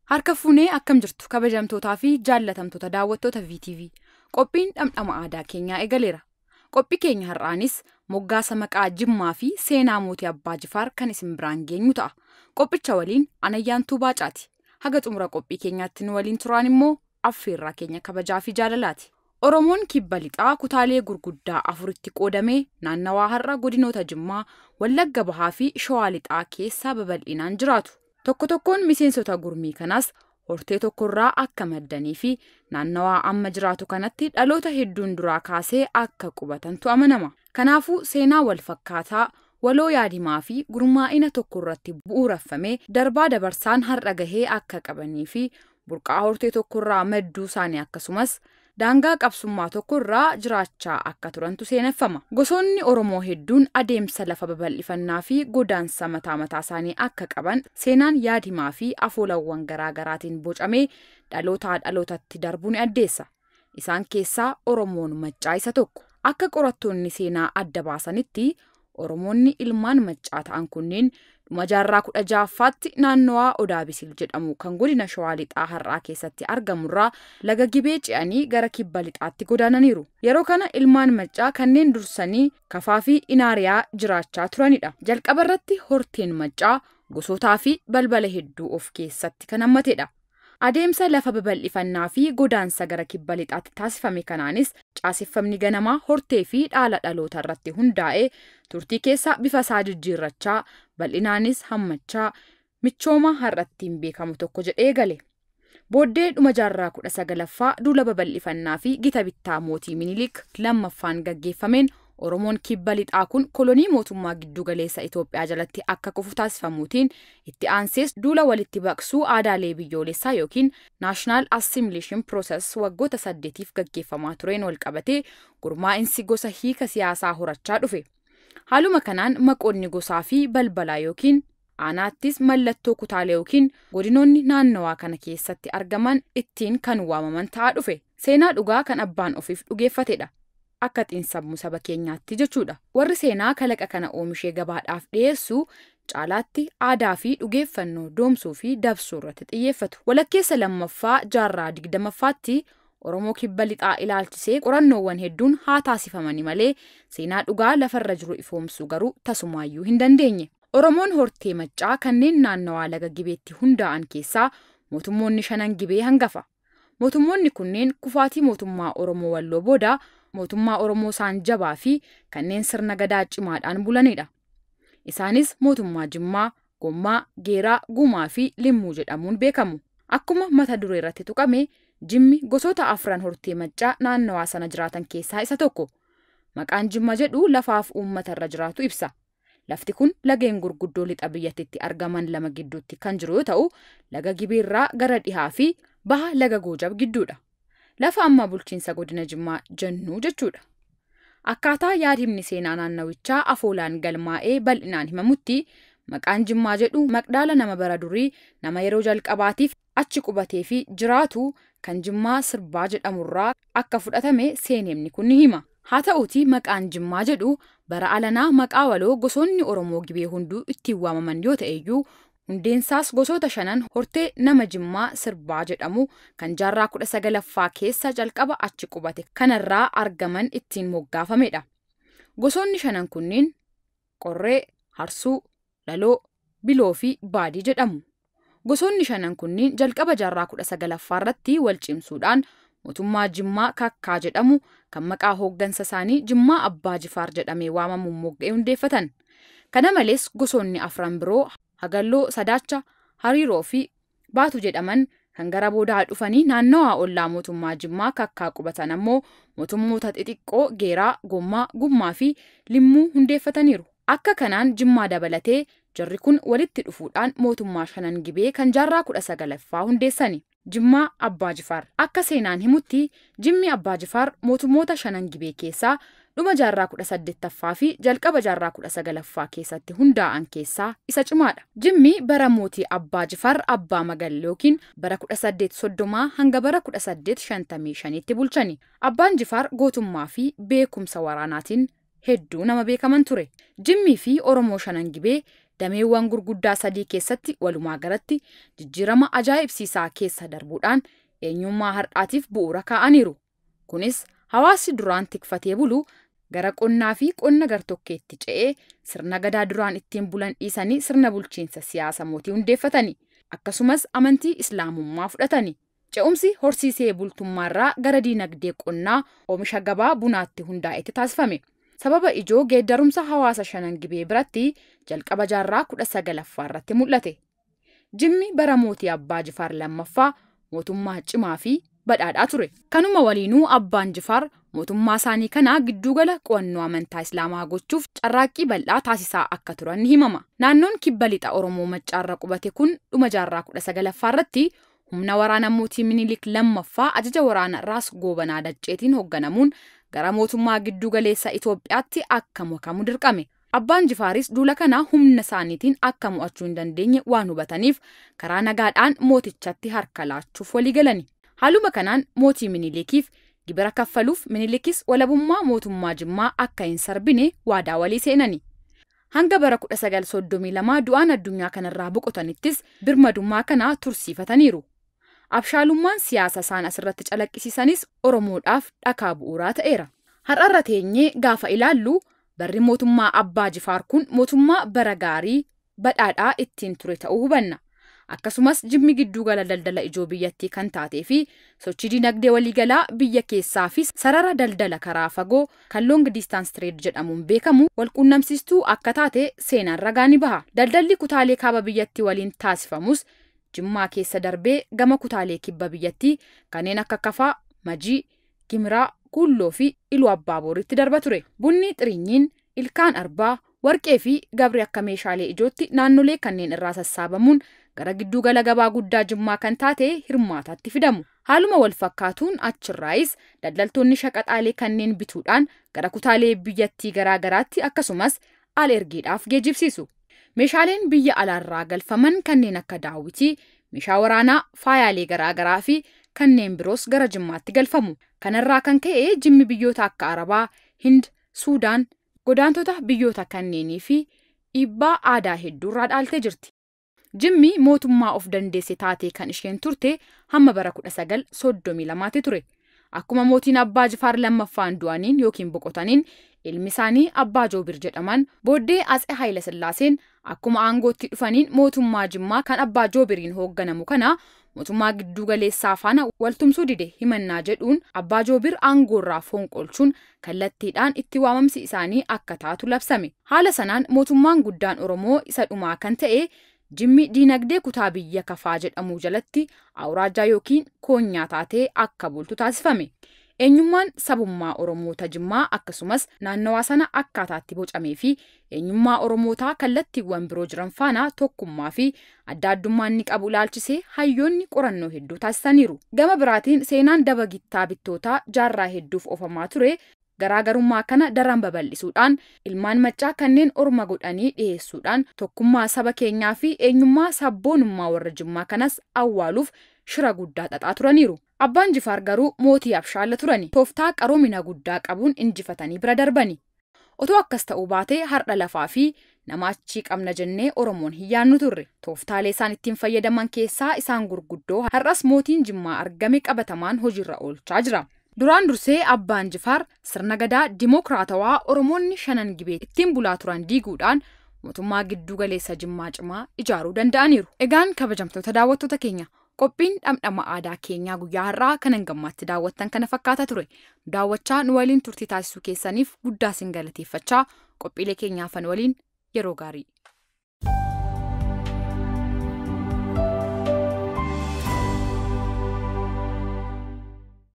Harka fuunee akkam jirtu kabajamtootaa fi jaallatamtoota daawwattoota VTV. Qophiin dhamdhama aadaa keenyaa eegaleera. Qophii keenya har'aanis moggaasa maqaa Jimmaa fi seenaa mootii Abbaa Jifaar kan isin biraan geenyu ta'a. Qophicha waliin Anayyaantuu Baacaati. Haga xumura qophii keenyaatti nu waliin turaan immoo affeerraa keenya kabajaa fi jaalalaati. Oromoon kibba lixaa kutaalee gurguddaa afuritti qoodamee naannawaa har'a godinoota Jimmaa, Wallagga Bahaa fi Shawaa lixaa keessaa babal'inaan jiraatu. Tokko tokkoon miseensota gurmii kanaas hortee tokkorraa akka maddanii fi naannawaa amma jiraatu kanatti dhaloota hedduun duraa kaasee akka qubatantu amanama. Kanaafuu seenaa wal fakkaataa waloo yaadimaa fi gurmaa'ina tokkorratti bu'uureffamee darbaa dabarsaan har'a gahee akka qabanii fi burqaa hortee tokkorraa madduu isaanii akkasumas daangaa qabsummaa tokkorraa jiraachaa akka turantu seeneffama. Gosoonni Oromoo hedduun adeemsa lafa babal'ifannaa fi godaansa mataa isaanii akka qaban seenaan yaadimaa fi afoolawwan garaagaraatiin bocamee dhalootaa dhalootatti darbuu ni addeessa. Isaan keessaa Oromoon Maccaa isa tokko. Akka qorattoonni seenaa adda baasanitti Oromoonni ilmaan Maccaa ta'an kunneen dhuma jaarraa 16ffaatti naannawaa Odaa Bisil jedhamu kan godina Shawaa lixaa har'aa keessatti argamurraa laga Gibee ce'anii gara kibba lixaatti godaananiiru. Yeroo kana ilmaan Maccaa kanneen dursanii Kafaa fi Inaariyaa jiraachaa turanidha. Jalqaba irratti horteen Maccaa gosootaa fi balbala hedduu of keessatti kan hammatedha. Adeemsa lafa babal'ifannaa fi godaansa gara kibba lixaatti taasifame kanaanis caaseffamni ganamaa hortee fi dhaala dhaloota irratti hundaa'ee turtii keessa bifa isaa jijjiirrachaa bal'inaanis hammachaa michooma har'attiin beekamu tokko jedhee gale. Booddee dhuma jaarraa 19ffaa duula babal'ifannaa fi gita bittaa mootii Minilik lammaffaan gaggeeffameen Oromoon kibba lixaa kun kolonii mootummaa giddu galeessa Itoophiyaa jalatti akka kufu taasifamuutiin itti aansees duula walitti baqsuu aadaalee biyyoolessaa yookiin National Assimilation Process waggoota 8f gaggeeffamaa tureen walqabatee gurmaa'insi gosa hiika siyaasaa horachaa dhufe. Haaluma kanaan maqoonni gosaa fi balbalaa yookiin aanaattis mallattoo kutaalee yookiin godinoonni naannawaa kana keessatti argaman ittiin kan waamaman ta'aa dhufe. Seenaa dhugaa kan abbaan ofiif dhugeeffatedha. Akka xiinsammuu saba keenyaatti jechuudha. Warri seenaa kalaqa kana oomishee gabaadhaaf dhiyeessu caalaatti aadaa fi dhugeeffannoo doomsuu fi dabsuu irratti xiyyeeffatu. Walakkeessa lammaffaa jaarraa 20ffaatti Oromoo kibba lixaa ilaalchisee qorannoowwan hedduun haa taasifamani malee seenaa dhugaa lafarra jiru ifoomsuu garuu tasumaayyuu hin dandeenye. Oromoon hortee Maccaa kanneen naannawaa laga Gibeetti hundaa'an keessaa mootummoonni 5 Gibee hangafa. Mootummoonni kunneen kufaatii mootummaa Oromoo Walloo booda mootummaa Oromoo isaan jabaa fi kanneen sirna gadaa cimaadhaan bulanidha. Isaanis mootummaa Jimmaa, Gommaa, Geeraa, Gumaa fi Limmuu jedhamuun beekamu. Akkuma mata duree irratti tuqame Jimmi gosoota afran hortee Maccaa naannawaa sana jiraatan keessaa isa tokko. Maqaan Jimma jedhu lafaaf uummata irra jiraatu ibsa. Lafti kun lageen gurguddoo lixa biyyattiitti argaman lama gidduutti kan jiru yoo ta'u, laga Gibeerraa gara dhihaa fi baha laga Goojab gidduudha. Lafa amma bulchiinsa godina Jimmaa jennuu jechuudha. Akkaataa yaadimni seenaa naannawichaa afoolaan galmaa'ee bal'inaan himamutti maqaan Jimmaa jedhu maqdaala nama bara durii nama yeroo jalqabaatiif achi qubatee fi jiraatu kan Jimmaa Sirbaa jedhamurraa akka fudhatame seenemni kun ni hima. Haa ta'uutii maqaan Jimmaa jedhu bara alanaa maqaa waloo gosoonni Oromoo Gibee hunduu ittiin waamaman yoo ta'eyyuu hundeensaas gosoota 5 hortee nama Jimmaa Sirbaa jedhamu kan jaarraa 19ffaa keessa jalqaba achi qubate kanarraa argaman ittiin moggaafamedha. Gosoonni 5 kunneen Qorree, Harsuu, Laloo, Biloo fi Baadii jedhamu. Gosoonni 5 kunneen jalqaba jaarraa 19ffaa irratti wal cimsuudhaan mootummaa Jimmaa Kakkaa jedhamu kan maqaa hooggansa isaanii Jimmaa Abbaa Jifaar jedhamee waamamuun mogga'ee hundeeffatan. Kana malees gosoonni 4 biroo Hagalloo, Sadaacha, Hariiroo fi Baatu jedhaman kan gara boodaa dhufanii naannawaa ollaa mootummaa Jimmaa Kakkaa qubatan ammoo mootummoota xixiqqoo Geeraa, Gommaa, Gummaa fi Limmuu hundeeffataniiru. Akka kanaan Jimmaa dabalatee jarri kun walitti dhufuudhaan mootummaa 5 Gibee kan jaarraa 19ffaa hundeessani. Jimmaa Abbaa Jifaar. Akka seenaan himutti Jimmi Abbaa Jifaar mootummoota 5 Gibee keessaa dhuma jaarraa 18ffaa fi jalqaba jaarraa 19ffaa keessatti hundaa'an keessaa isa cimaadha. Jimmi bara mootii Abbaa Jifaar Abbaa Magal yookiin bara 1830 hanga bara 1855tti bulchani. Abbaan Jifaar gootummaa fi beekumsa waraanaatiin hedduu nama beekaman ture. Jimmii fi Oromoo 5 Gibee dameewwan gurguddaa sadii keessatti walumaa galatti jijjiirama ajaa'ibsiisaa keessa darbuudhaan eenyummaa har'aatiif bu'uura kaa'aniiru. Kunis hawaasi duraan tikfatee bulu gara qonnaa fi qonna gartokkeetti ce'ee sirna gadaa duraan ittiin bulan dhiisanii sirna bulchiinsa siyaasa mootii hundeeffatanii akkasumas amantii islaamummaa fudhatanii. Ce'umsi horsiisee bultummaarraa gara diinagdee qonnaa oomisha gabaa bunaatti hundaa'etti taasifame. Sababa ijoo geeddarumsa hawaasa Shanan Gibee biratti jalqaba jaarraa 19ffaa irratti mul'ate. Jimmi bara mootii Abbaa Jifaar lammaffaa mootummaa cimaa fi badhaadhaa ture. Kanuma waliinuu Abbaan Jifaar mootummaa isaanii kana giddugala qo'annoo amantaa Islaamaa gochuuf carraaqqii bal'aa taasisaa akka turan ni himama. Naannoon kibba lixa Oromoo Maccaarra qubate kun dhuma jaarraa 19ffaa irratti humna waraana mootii Minilik lammaffaa ajaja waraana Raas Goobanaa Dacceetiin hoogganamuun gara mootummaa giddugaleessa Itoophiyaatti akka makamu dirqame. Abbaan Jifaaris duula kana humna isaaniitiin akka mo'achuu hin dandeenye waan hubataniif karaa nagaadhaan mootichatti harka laachuuf walii galani. Haaluma kanaan mootii Minilikiif gibira kaffaluuf Minilikis walabummaa mootummaa Jimmaa akka hin sarbine waadaa walii seenani. Hanga bara 1932 du'aan addunyaa kanarraa boqotanittis birmadummaa kana tursiifataniiru. Abshaalummaan siyaasa isaan asirratti calaqqisiisanis Oromoodhaaf dhakaa bu'uuraa ta'eera. Har'arra teenyee gaafa ilaallu barri mootummaa Abbaa Jifaar kun mootummaa bara gaarii badhaadhaa ittiin ture ta'uu hubanna. Akkasumas Jimmi giddugala daldala ijoo biyyattii kan taatee fi sochii dinagdee waliigalaa biyya keessaa fi sarara daldala karaa fagoo kan long distance trade jedhamuun beekamu walquunnamsiistuu akka taate seenaan ragaa ni baha. Daldalli kutaalee kaaba biyyattii waliin taasifamus Jimmaa keessa darbee gama kutaalee kibba biyyattii kanneen akka Kafaa, Majii, Gimiraa, Kulloo fi Iluu Abbaaboritti darba ture. Bunni xiriinyiin, ilkaan arbaa, warqee fi gabri akka meeshaalee ijootti naannolee kanneen irraa sassaabamuun gara giddugala gabaa guddaa Jimmaa kan taate hirmaataatti fidamu. Haaluma wal fakkaatuun achirraayis daldaltoonni shaqaxaalee kanneen bituudhaan gara kutaalee biyyattii garaagaraatti akkasumas al ergiidhaaf geejjibsiisu. Meeshaaleen biyya alaarraa galfaman kanneen akka daawwitii, meeshaa waraanaa, faayaalee garaagaraa fi kanneen biroos gara Jimmaatti galfamu. Kanarraa kan ka'e Jimmi biyyoota akka Arabaa, Hind, Suudaan, godaantota biyyoota kanneenii fi dhiibbaa aadaa hedduurraa dhaaltee jirti. Jimmi mootummaa of dandeesse taatee kan isheen turte hamma bara 1932 ture. Akkuma mootiin Abbaa Jifaar lammaffaan du'aniin yookiin boqotaniin ilmi isaanii Abbaa Joobir jedhaman booddee Atsee Haayile Sillaaseen akkuma aangootti dhufaniin mootummaa Jimmaa kan Abbaa Joobiriin hoogganamu kana mootummaa giddugaleessaa faana waltumsuu dide himannaa jedhuun Abbaa Joobir aangoorraa fonqolchuun kallattiidhaan itti waamamsi isaanii akka taatu labsame. Haala sanaan mootummaan guddaan Oromoo isa dhumaa kan ta'e Jimmi diinagdee kutaa biyya Kafaa jedhamu jalatti awuraajaa yookiin koonyaa taatee akka bultu taasifame. Eenyummaan sabummaa Oromoota Jimmaa akkasumas naannawaa sana akkaataatti bocamee fi eenyummaa Oromootaa kallattiiwwan biroo jiran faana tokkummaa fi adda addummaan ni qabu ilaalchisee hayyoonni qorannoo hedduu taasisaniiru. Gama biraatiin seenaan daba gittaa bittootaa jaarraa hedduuf ofamaa ture. Garaagarummaa kana daran babal'isuudhaan ilmaan maccaa kanneen orma godhanii dhiyeessuudhaan tokkummaa saba keenyaa fi eenyummaa sabboonummaa warra Jimmaa kanas awwaaluuf shira guddaa xaxaa turaniiru. Abbaan Jifaar garuu mootii abshaala turani. Tooftaa qaroomina guddaa qabuun injifatanii bira darbani. Otoo akkas ta'uu baatee har'a lafaa fi nama achii qabna jennee Oromoon hin yaannu turre. Tooftaalee isaan ittiin fayyadaman keessaa isaan gurguddoo har'as mootiin Jimmaa argame qabatamaan hojiirra oolchaa jira. Duraan dursee Abbaan Jifaar sirna gadaa dimokiraatawaa Oromoonni Shanan Gibee ittiin bulaa turan diiguudhaan mootummaa giddugaleessa Jimmaa cimaa ijaaruu danda'aniiru. Egaan kabajamtoota daawwattoota keenya qophiin dhamdhama aadaa keenyaa guyyaa har'aa kan hangammaatti daawwattan kana fakkaata ture. Daawwachaa nu waliin turtii taasisuu keessaniif guddaa sin galateeffachaa qophiilee keenyaafan waliin yeroo gaarii.